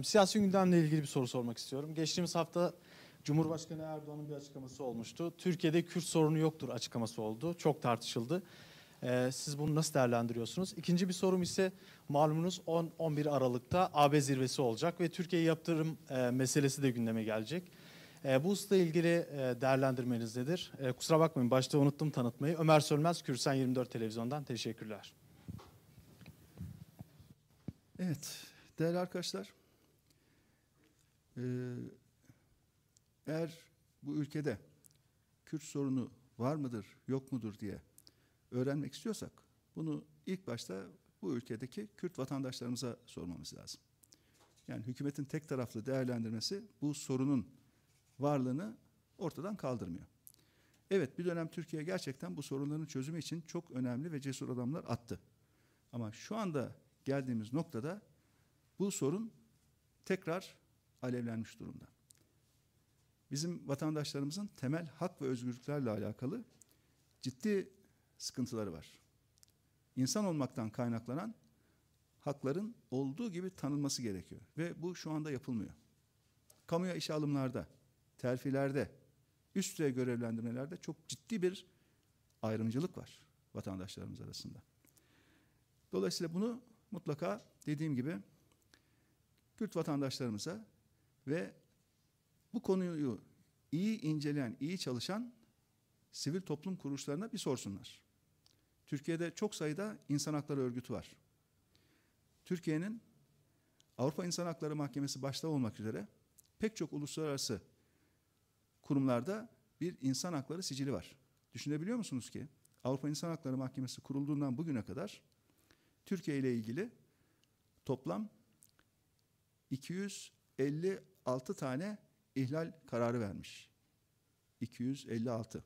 Siyasi gündemle ilgili bir soru sormak istiyorum. Geçtiğimiz hafta Cumhurbaşkanı Erdoğan'ın bir açıklaması olmuştu. Türkiye'de Kürt sorunu yoktur açıklaması oldu. Çok tartışıldı. Siz bunu nasıl değerlendiriyorsunuz? İkinci bir sorum ise malumunuz 10-11 Aralık'ta AB zirvesi olacak ve Türkiye yaptırım meselesi de gündeme gelecek. Bu hususla ilgili değerlendirmeniz nedir? Kusura bakmayın başta unuttum tanıtmayı. Ömer Sönmez, Kürsan 24 Televizyon'dan teşekkürler. Evet, değerli arkadaşlar, eğer bu ülkede Kürt sorunu var mıdır, yok mudur diye öğrenmek istiyorsak, bunu ilk başta bu ülkedeki Kürt vatandaşlarımıza sormamız lazım. Yani hükümetin tek taraflı değerlendirmesi bu sorunun varlığını ortadan kaldırmıyor. Evet, bir dönem Türkiye gerçekten bu sorunların çözümü için çok önemli ve cesur adımlar attı. Ama şu anda geldiğimiz noktada bu sorun tekrar alevlenmiş durumda. Bizim vatandaşlarımızın temel hak ve özgürlüklerle alakalı ciddi sıkıntıları var. İnsan olmaktan kaynaklanan hakların olduğu gibi tanınması gerekiyor. Ve bu şu anda yapılmıyor. Kamuya işe alımlarda, terfilerde, üst düzey görevlendirmelerde çok ciddi bir ayrımcılık var vatandaşlarımız arasında. Dolayısıyla bunu mutlaka dediğim gibi Kürt vatandaşlarımıza ve bu konuyu iyi inceleyen, iyi çalışan sivil toplum kuruluşlarına bir sorsunlar. Türkiye'de çok sayıda insan hakları örgütü var. Türkiye'nin Avrupa İnsan Hakları Mahkemesi başta olmak üzere pek çok uluslararası kurumlarda bir insan hakları sicili var. Düşünebiliyor musunuz ki Avrupa İnsan Hakları Mahkemesi kurulduğundan bugüne kadar Türkiye ile ilgili toplam 256 tane ihlal kararı vermiş. 256.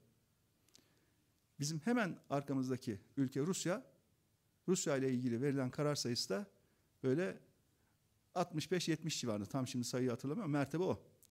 Bizim hemen arkamızdaki ülke Rusya, Rusya ile ilgili verilen karar sayısı da böyle 65-70 civarında. Tam şimdi sayıyı hatırlamıyorum. Mertebe o.